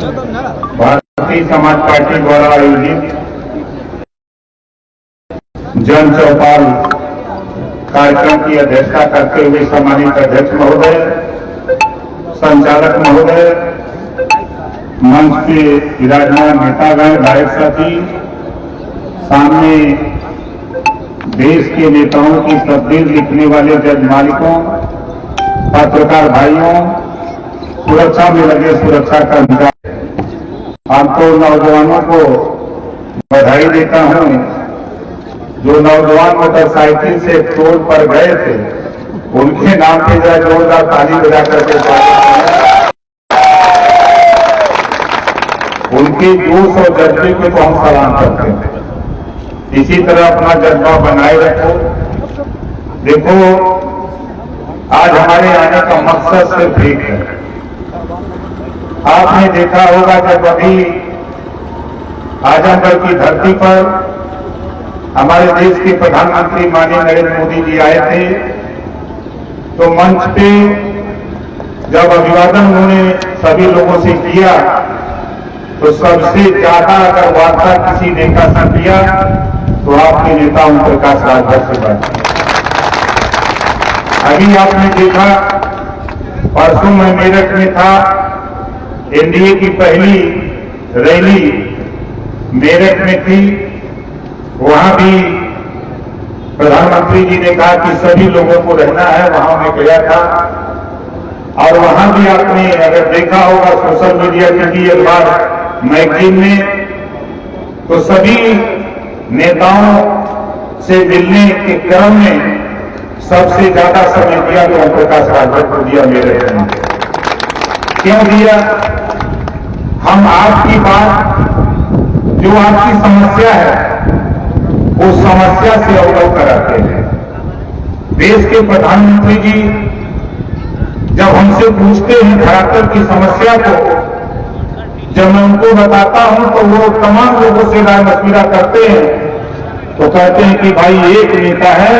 Bharatiya Samaj party द्वारा आयोजित जन चौपाल कार्यक्रम की अध्यक्षता करते हुए सम्मानित अध्यक्ष महोदय, संचालक महोदय, मंच पे विराजमान नेतागण, गायक साथी, सामने देश के नेताओं की तस्वीर लिखने वाले जज मालिकों, पत्रकार भाइयों, सुरक्षा में लगे सुरक्षा कर्मचारी, आपको नौजवानों को बधाई देता हूं। जो नौजवान मोटरसाइकिल से टोल पर गए थे, उनके नाम पे जरा जोरदार ताली बजा करके उनके जोश और जज्बे को तो हम सलाम करते हैं। इसी तरह अपना जज्बा बनाए रखो। देखो, आज हमारे आने का मकसद सिर्फ एक है। आपने देखा होगा जब अभी आजमगढ़ की धरती पर हमारे देश के प्रधानमंत्री माननीय नरेंद्र मोदी जी आए थे, तो मंच पे जब अभिवादन उन्होंने सभी लोगों से किया, तो सबसे ज्यादा अगर वार्ता किसी नेता से किया तो आपके नेता ओम प्रकाश राजभर से बात की। अभी आपने देखा, परसों मैं मेरठ में था, एनडीए की पहली रैली मेरठ में थी। वहां भी प्रधानमंत्री जी ने कहा कि सभी लोगों को रहना है, वहां मैं गया था। और वहां भी आपने अगर देखा होगा सोशल मीडिया टीवी अखबार मैगजीन में, तो सभी नेताओं से मिलने के क्रम में सबसे ज्यादा समय दिया तो ओम प्रकाश राजभर को दिया मेरठ में। क्यों दिया? हम आपकी बात, जो आपकी समस्या है, उस समस्या से अवगत कराते हैं। देश के प्रधानमंत्री जी जब हमसे पूछते हैं धरातल की समस्या को, जब मैं उनको बताता हूं तो वो तमाम लोगों से राय मशविरा करते हैं, तो कहते हैं कि भाई एक नेता है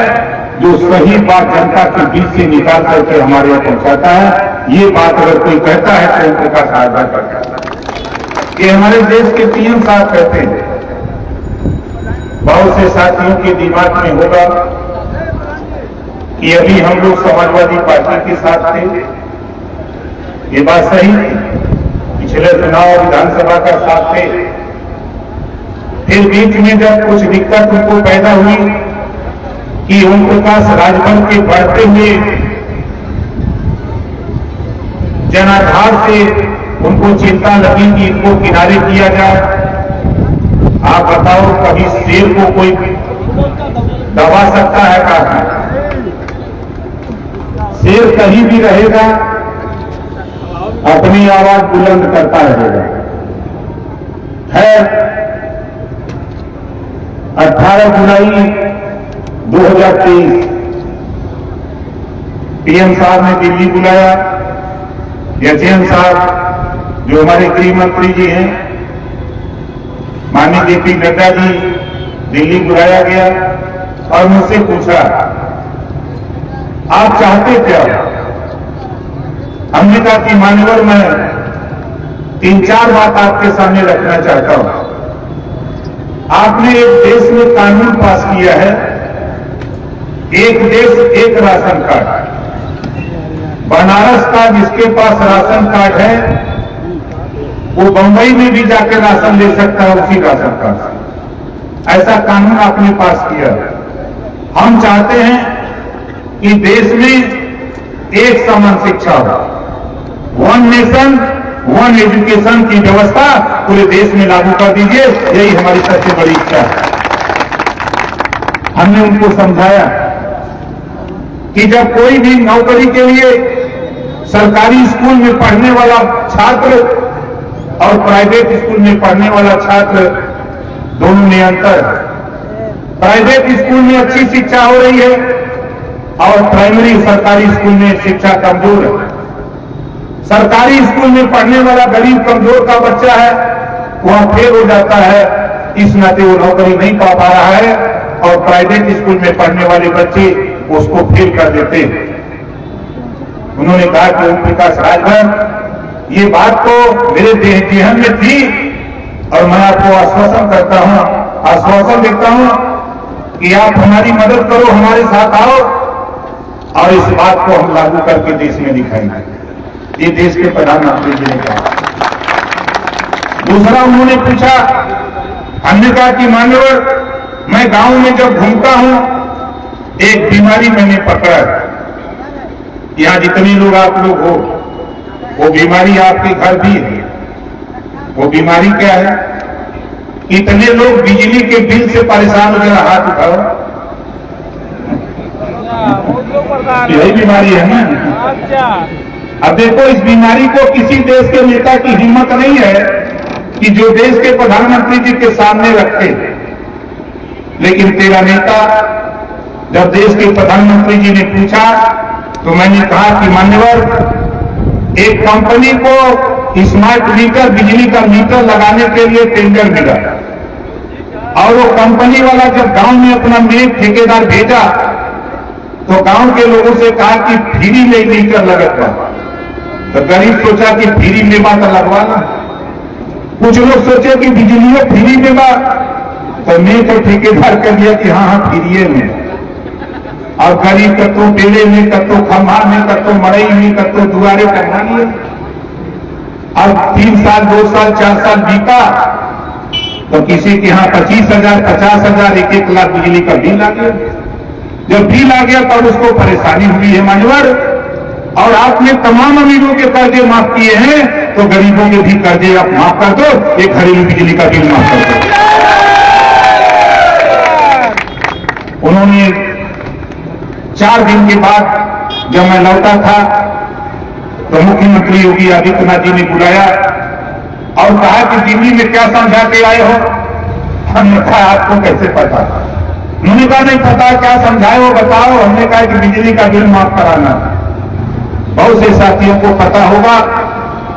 जो सही बात जनता के बीच से निकाल करके हमारे यहां पहुंचाता है। ये बात अगर कोई कहता है तो ओम प्रकाश राजभर का कहता है। ये हमारे देश के पीएम साहब कहते हैं। बहुत से साथियों के दिमाग में होगा कि अभी हम लोग समाजवादी पार्टी के साथ थे, ये बात सही थी। पिछले चुनाव विधानसभा का साथ थे। फिर बीच में जब कुछ दिक्कत उनको पैदा हुई कि ओम प्रकाश राजभर के बढ़ते हुए जनाधार से उनको चिंता लगी कि इनको किनारे किया जाए। आप बताओ, कभी शेर को कोई दबा सकता है? कहा शेर कहीं भी रहेगा, अपनी आवाज बुलंद करता रहेगा। है 18 जुलाई 2023 पीएम साहब ने दिल्ली बुलाया। एचएम साहब जो हमारे गृह मंत्री जी हैं, माननीय जेपी नड्डा जी, दिल्ली बुलाया गया और मुझसे पूछा आप चाहते क्या? हमने कहा कि मान्यवर, मैं 3-4 बात आपके सामने रखना चाहता हूं। आपने एक देश में कानून पास किया है, एक देश एक राशन कार्ड। बनारस का जिसके पास राशन कार्ड है वो बंबई में भी जाकर राशन ले सकता है उसी राशन कार्ड से। ऐसा कानून आपने पास किया। हम चाहते हैं कि देश में एक समान शिक्षा हो, वन नेशन वन एजुकेशन की व्यवस्था पूरे देश में लागू कर दीजिए। यही हमारी सबसे बड़ी इच्छा है। हमने उनको समझाया कि जब कोई भी नौकरी के लिए सरकारी स्कूल में पढ़ने वाला छात्र और प्राइवेट स्कूल में पढ़ने वाला छात्र, दोनों में अंतर है। प्राइवेट स्कूल में अच्छी शिक्षा हो रही है और प्राइमरी सरकारी स्कूल में शिक्षा कमजोर है। सरकारी स्कूल में पढ़ने वाला गरीब कमजोर का बच्चा है, वहां फेल हो जाता है, इस नाते वो नौकरी नहीं पा पा रहा है। और प्राइवेट स्कूल में पढ़ने वाले बच्चे उसको फेल कर देते हैं। उन्होंने कहा कि ओम प्रकाश राजभर ये बात तो मेरे जेहन में थी और मैं आपको आश्वासन करता हूं, आश्वासन देता हूं कि आप हमारी मदद करो, हमारे साथ आओ और इस बात को हम लागू करके देश में दिखाएंगे। ये देश के प्रधानमंत्री जी ने कहा। दूसरा उन्होंने पूछा, हमने कहा कि मान्यवर मैं गांव में जब घूमता हूं एक बीमारी मैंने पकड़ा, यहां जितने लोग आप लोग हो वो बीमारी आपके घर भी है। वो बीमारी क्या है? कितने लोग बिजली के बिल से परेशान हो गए? हाथ उठाओ। यही बीमारी है ना। अब देखो, इस बीमारी को किसी देश के नेता की हिम्मत नहीं है कि जो देश के प्रधानमंत्री जी के सामने रखे, लेकिन तेरा नेता जब देश के प्रधानमंत्री जी ने पूछा तो मैंने कहा कि मान्यवर एक कंपनी को स्मार्ट मीटर, बिजली का मीटर लगाने के लिए टेंडर मिला और वो कंपनी वाला जब गांव में अपना मेन ठेकेदार भेजा तो गांव के लोगों से कहा कि फ्री में मीटर लगता। तो गरीब सोचा कि फ्री में बात लगवाना, कुछ लोग सोचे कि बिजली फ्री में बात, तो मैं तो ठेकेदार कर दिया कि हाँ फ्री में। और गरीब कत्तो बेले में, कत्तो खंभा में, कत्तो मड़ई में, कत्तो दुआरे करवा लिए। अब 3 साल 2 साल 4 साल बीता तो किसी के यहां 25,000 50,000 1-1 लाख बिजली का बिल आ गया। जब बिल आ गया तब उसको परेशानी हुई है मान्यवर, और आपने तमाम अमीरों के कर्जे माफ किए हैं तो गरीबों के भी कर्जे आप माफ कर दो, एक घरेलू बिजली का बिल माफ कर दो। उन्होंने 4 दिन के बाद जब मैं लौटा था तो मुख्यमंत्री योगी आदित्यनाथ जी ने बुलाया और कहा कि दिल्ली में क्या समझा के आए हो? हमने कहा आपको कैसे पता? उन्होंने कहा नहीं पता, क्या समझाए वो बताओ। हमने कहा कि बिजली का बिल माफ कराना। बहुत से साथियों को पता होगा,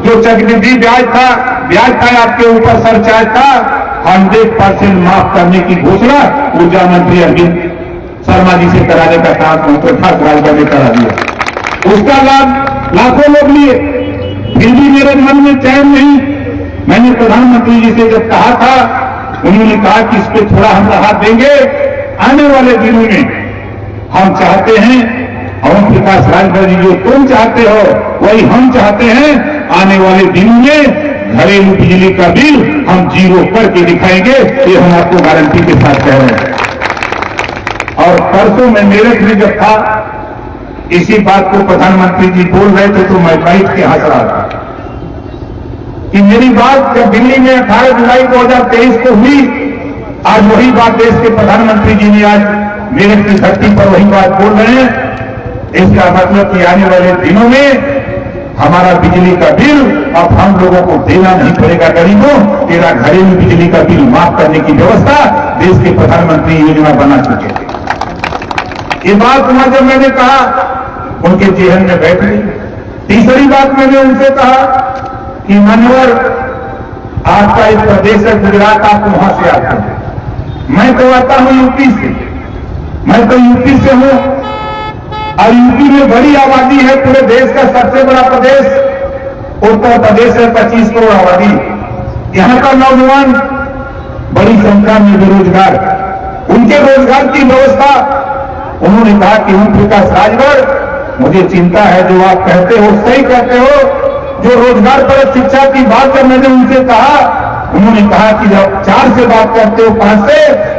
जो चक्रवृद्धि ब्याज था आपके ऊपर सरचार्ज था, 100% माफ करने की घोषणा ऊर्जा मंत्री अरविंद शर्मा जी से कराने का काम प्रकाश राजभर ने करा दिया। उसका लाभ लाखों लोग लिए, फिर भी मेरे मन में चैन नहीं। मैंने प्रधानमंत्री जी से जब कहा था, उन्होंने कहा कि इस पे थोड़ा हम राहत देंगे। आने वाले दिनों में हम चाहते हैं, और प्रकाश राजभर जी जो तुम चाहते हो वही हम चाहते हैं, आने वाले दिनों में घरेलू बिजली का बिल हम 0 करके दिखाएंगे। ये हम आपको गारंटी के साथ कह रहे हैं। और परसों मैं मेरठ में जब था, इसी बात को प्रधानमंत्री जी बोल रहे थे तो मैं बैठ के हंस रहा था कि मेरी बात जब दिल्ली में 18 जुलाई 2023 को हुई, आज वही बात देश के प्रधानमंत्री जी ने आज मेरठ की धरती पर वही बात बोल रहे हैं। इसका मतलब कि आने वाले दिनों में हमारा बिजली का बिल अब हम लोगों को देना नहीं पड़ेगा। गरीबों, तेरा घरेलू बिजली का बिल माफ करने की व्यवस्था देश के प्रधानमंत्री योजना बना चुके थे। ये बात जब मैंने कहा उनके जेहन में बैठ गई। तीसरी बात मैंने उनसे कहा कि मान्यवर आपका एक प्रदेश है गुजरात, आप वहां से आते हैं, मैं तो आता हूं यूपी से। मैं तो यूपी से हूं और यूपी में बड़ी आबादी है, पूरे देश का सबसे बड़ा प्रदेश उत्तर प्रदेश है, 25 करोड़ आबादी। यहां का नौजवान बड़ी संख्या में बेरोजगार, उनके रोजगार की व्यवस्था। उन्होंने कहा कि ओम प्रकाश राजभर, मुझे चिंता है, जो आप कहते हो सही कहते हो। जो रोजगार पर शिक्षा की बात जब मैंने उनसे कहा, उन्होंने कहा कि जब 4 से बात करते हो 5 से,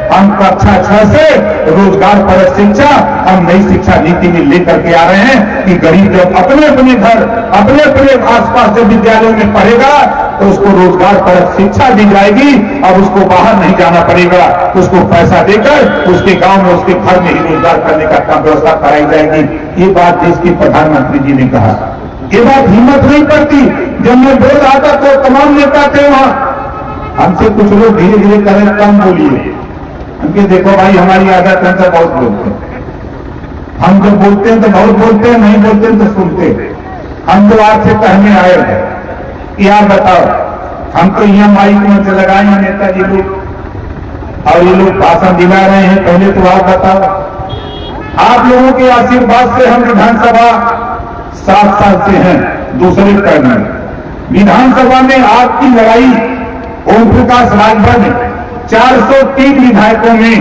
हम कक्षा 6 से रोजगार पर शिक्षा हम नई शिक्षा नीति में लेकर के आ रहे हैं कि गरीब जब अपने अपने घर, अपने अपने आसपास जब विद्यालयों में पढ़ेगा तो उसको रोजगार पर शिक्षा दी जाएगी। अब उसको बाहर नहीं जाना पड़ेगा, उसको पैसा देकर उसके गांव में, उसके घर में ही रोजगार करने का काम व्यवस्था कराई जाएगी। ये बात देश के प्रधानमंत्री जी ने कहा। ये बात हिम्मत नहीं करती। जब मैं बोल रहा था तो तमाम नेता थे वहां, हमसे कुछ लोग धीरे धीरे करें, कम बोलिए। हमके देखो भाई, हमारी आदत है तो बहुत बोलते हैं। हम जब बोलते हैं तो बहुत बोलते हैं, नहीं बोलते हैं तो सुनते हैं। हम तो आपसे कहने आए हैं कि आप बताओ, हम तो यहाँ माइक में से लगाए हैं नेताजी लोग, और ये लोग भाषण दिला रहे हैं। पहले तो आप बताओ, आप लोगों के आशीर्वाद से हम विधानसभा 7 साल से हैं, दूसरे टर्म में। विधानसभा में आपकी लड़ाई ओम प्रकाश राजभर ने 403 विधायकों में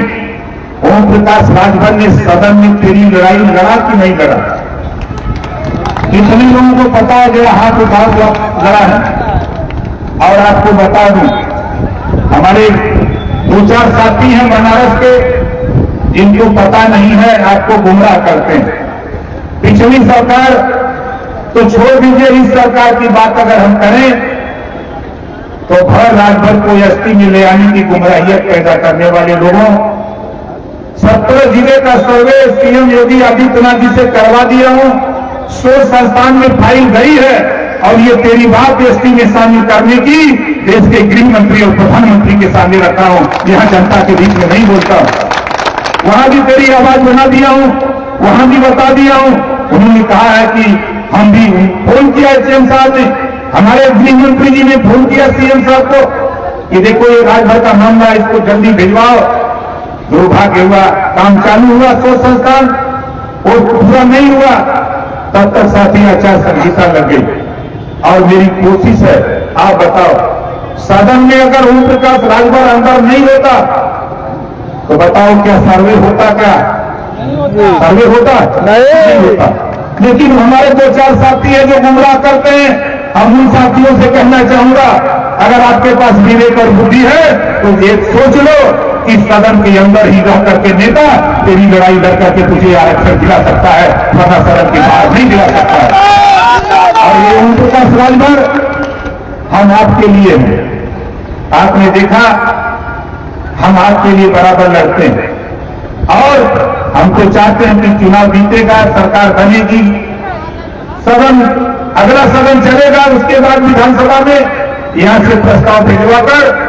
ओम प्रकाश राजभर ने सदन में तेरी लड़ाई लड़ा कि नहीं लड़ा? कितने लोगों को पता है जो हाथ उठाव लड़ा है? और आपको बता दूं, हमारे 2-4 साथी हैं बनारस के, जिनको पता नहीं है, आपको गुमराह करते हैं। पिछली सरकार तो छोड़ दीजिए, इस सरकार की बात अगर हम करें तो भर राजभर को एसटी में ले आने की गुमराहियत पैदा करने वाले लोगों 17 जिले का सर्वे सीएम योगी आदित्यनाथ जी से करवा दिया हूं। 100 संस्थान में फाइल गई है और ये तेरी बात एसटी में शामिल करने की देश के गृह मंत्री और प्रधानमंत्री के सामने रखा हूं। यहां जनता के बीच में नहीं बोलता। वहां भी तेरी आवाज बना दिया हूं, वहां भी बता दिया हूं। उन्होंने कहा है कि हम भी फोन किया है सीएम साहब ने, हमारे गृह मंत्री जी ने फोन किया सीएम साहब को कि देखो ये राजभर का मामला, इसको जल्दी भिजवाओ। दुर्भाग्य हुआ, काम चालू हुआ 100 संस्थान और पूरा नहीं हुआ, तब तक साथी आचार संहिता लग गई। और मेरी कोशिश है, आप बताओ, सदन में अगर ओम प्रकाश राजभर अंदर नहीं होता तो बताओ क्या सर्वे होता? क्या सर्वे होता? नहीं होता। लेकिन हमारे 2-4 साथी हैं जो गुमराह करते हैं। हम उन साथियों से कहना चाहूंगा, अगर आपके पास विवेक और बुद्धि है तो ये सोच लो कि सदन के अंदर ही रह करके नेता तेरी लड़ाई लड़ करके तुझे आरक्षण दिला सकता है, वरना सदन के बाहर नहीं दिला सकता है। और ये ओम प्रकाश राजभर हम आपके लिए हैं। आपने देखा, हम आपके लिए बराबर लड़ते हैं और हम तो चाहते हैं कि चुनाव जीतेगा, सरकार बनेगी, सदन अगला सदन चलेगा, उसके बाद विधानसभा में यहां से प्रस्ताव भिजवाकर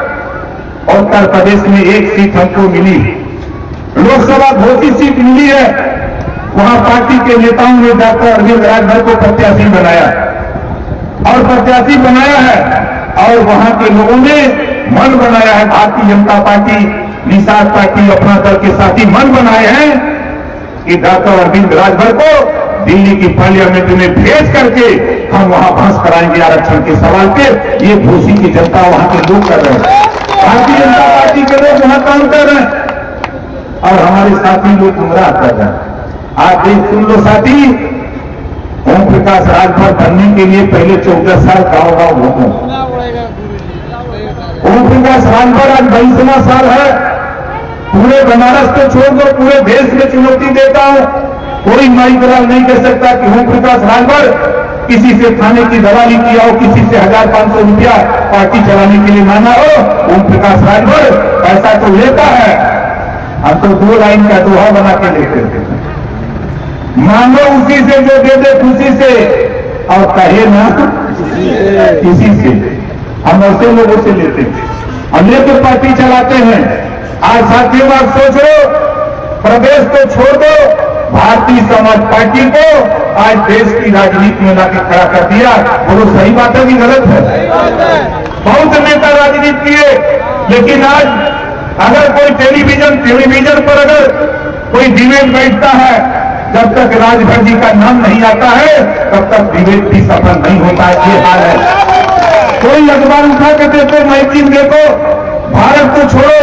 उत्तर प्रदेश में 1 सीट हमको मिली, लोकसभा घोषित सीट मिली है। वहां पार्टी के नेताओं ने डॉक्टर अरविंद राजभर को प्रत्याशी बनाया और प्रत्याशी बनाया है और वहां के लोगों ने मन बनाया है, भारतीय जनता पार्टी, निषाद पार्टी, अपना दल के साथी मन बनाए हैं कि डॉक्टर अरविंद राजभर को दिल्ली की पार्लियामेंट में भेज करके हम वहां बहस कराएंगे आरक्षण के सवाल पे। ये घोषी की जनता वहां के लोग कर रहे हैं, भारतीय जनता पार्टी के लोग वहां काम कर रहे हैं और हमारे साथी लोग गुमराह कर रहे हैं। आज देख सुन लो साथी, ओम प्रकाश राजभर बनने के लिए पहले 14 साल गांव घूमो। ओम प्रकाश राजभर आज 22वां साल है। पूरे बनारस को छोड़ दो, पूरे देश में चुनौती देता हूं। कोई माइकराल नहीं कह सकता कि ओम प्रकाश राजभर किसी से खाने की दवाली किया हो, किसी से 1500 रुपया पार्टी चलाने के लिए मांगा हो। ओम प्रकाश राजभर पैसा तो लेता है, हम तो 2 लाइन का दोहा बना के लेते थे, मांगो उसी से जो दे दे खुशी से और कहे ना किसी से। हम ऐसे लोगों से लेते हैं, हम लेकर पार्टी चलाते हैं। आज साथियों आप सोचो, प्रदेश को छोड़ दो, भारतीय समाज पार्टी को आज देश की राजनीति में लाके खड़ा कर दिया। बोलो सही बात है कि गलत है? बहुत नेता राजनीति किए, लेकिन आज अगर कोई टेलीविजन पर अगर कोई डिबेट बैठता है, जब तक राजभर जी का नाम नहीं आता है तब तक डिबेट भी सफल नहीं होता है। ये हाल है। कोई अखबार उठा के देखो, मैगजीन देखो, भारत को छोड़ो,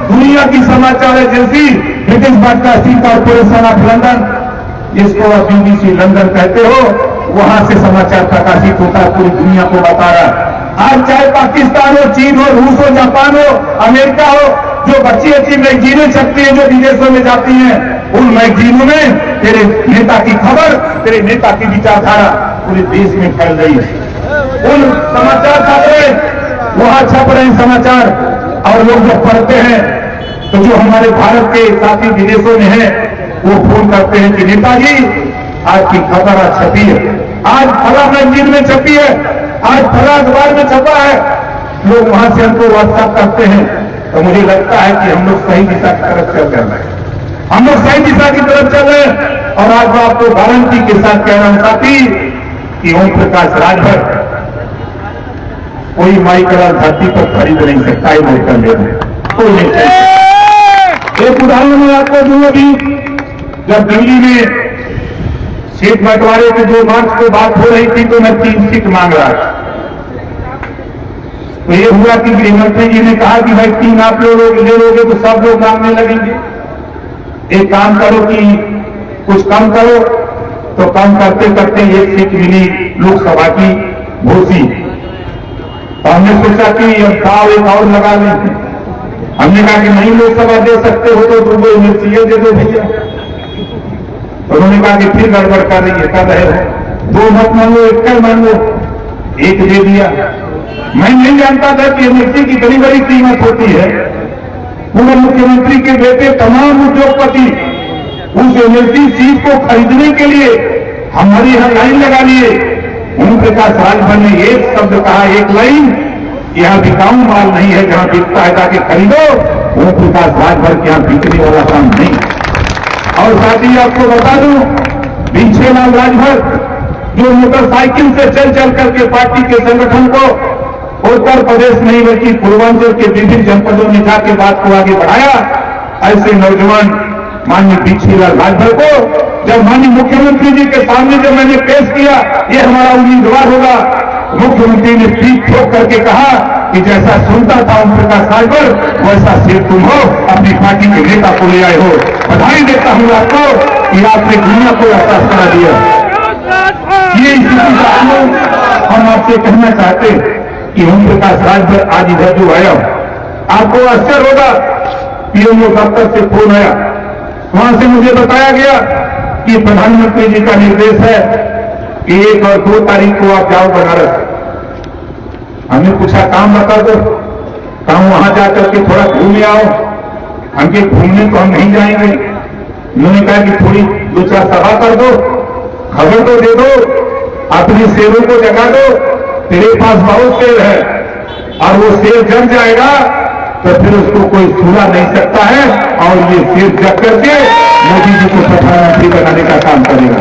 दुनिया की समाचार agency British broadcasting corporation of London, जिसको आप BBC लंदन कहते हो, वहां से समाचार प्रकाशित होता है, पूरी दुनिया को बता रहा है। आज चाहे पाकिस्तान हो, चीन हो, रूस हो, जापान हो, अमेरिका हो, जो अच्छी मैगजीनें छपती हैं, जो विदेशों में जाती हैं, उन मैगजीनों में तेरे नेता की खबर, तेरे नेता की विचारधारा पूरे देश में फैल रही है। उन समाचार छात्र वहां छप रहे हैं समाचार, और लोग जब पढ़ते हैं तो जो हमारे भारत के साथी विदेशों में हैं, वो फोन करते हैं कि नेताजी आपकी खबर आज छपी है, आज फला मैगजीन में छपी है, आज फला अखबार में छपा है। लोग वहां से हमको व्हाट्सएप करते हैं, तो मुझे लगता है कि हम लोग सही दिशा की तरफ चल रहे हैं, हम लोग सही दिशा की तरफ चल रहे हैं। और आज मैं आपको गारंटी के साथ कह रहा हूं साथी कि ओम प्रकाश राजभर कोई माइकराल धरती पर खरीद नहीं सकता है, मोटर ले रहे कोई नहीं। एक उदाहरण मैं आपको दूं, अभी जब दिल्ली में सीट बंटवारे के 2 मार्च को बात हो रही थी तो मैं 3 सीट मांग रहा था। तो ये हुआ कि गृह मंत्री जी ने कहा कि भाई 3 आप ले लोगे तो सब लोग मांगने लगेंगे। एक काम करो कि कुछ कम करो, तो कम करते करते एक सीट मिली लोकसभा की घोषी। तो हमने सोचा कि अब दाव एक और लगा लें। हमने कहा कि नहीं लोकसभा दे सकते हो तो रुपये मिर्चिए दे दो भैया। तो उन्होंने कहा कि फिर गड़बड़ कर रही है, कर रहे हो 2 मत मान लो, 1 मान लो, 1 दे दिया। मैं नहीं जानता था कि मिर्ची की बड़ी बड़ी कीमत होती है। पूर्व मुख्यमंत्री के बेटे तमाम उद्योगपति उस एमएलसी सीट को खरीदने के लिए हमारे यहां लाइन लगा लिए। ओम प्रकाश राजभर ने एक शब्द कहा, एक लाइन, यहां बिकाऊ माल नहीं है, जहां बिकता है जाके खरीदो। ओम प्रकाश राजभर के यहां बिकने वाला काम नहीं। और साथ ही आपको बता दूं, भिंछेलाल राजभर जो मोटरसाइकिल से चल चल करके पार्टी के संगठन को उत्तर प्रदेश नहीं बल्कि पूर्वांचल के विभिन्न जनपदों में जाके बात को आगे बढ़ाया, ऐसे नौजवान माननीय भिंछेलाल राजभर को जब माननीय मुख्यमंत्री जी के सामने जब मैंने पेश किया, ये हमारा उम्मीदवार होगा, मुख्यमंत्री ने पीठ ठोक करके कहा कि जैसा सुनता था ओम प्रकाश राजभर वैसा सिर तुम हो, अपनी पार्टी के नेता को ले आए हो। बधाई देता हूं आपको कि आपने दुनिया को एहसास करा दिया। ये स्थिति का हम आपसे कहना चाहते हैं कि ओम प्रकाश राजभर आज इधर जो आया, आपको आश्चर्य होगा, पीएमओ दफ्तर से फोन आया, वहां से मुझे बताया गया कि प्रधानमंत्री जी का निर्देश है कि 1 और 2 तारीख को आप जाओ बनारस। हमने पूछा काम बता दो, काम वहां जाकर के थोड़ा घूमे आओ। हमके घूमने तो हम नहीं जाएंगे। उन्होंने कहा कि थोड़ी 2-4 सभा कर दो, खबर तो दे दो, अपने शेरों को जगा दो, तेरे पास बहुत शेर है और वो शेर जग जाएगा तो फिर उसको कोई छूला नहीं सकता है और ये शेर जग करके मोदी जी को प्रधानमंत्री बनाने का काम करेगा।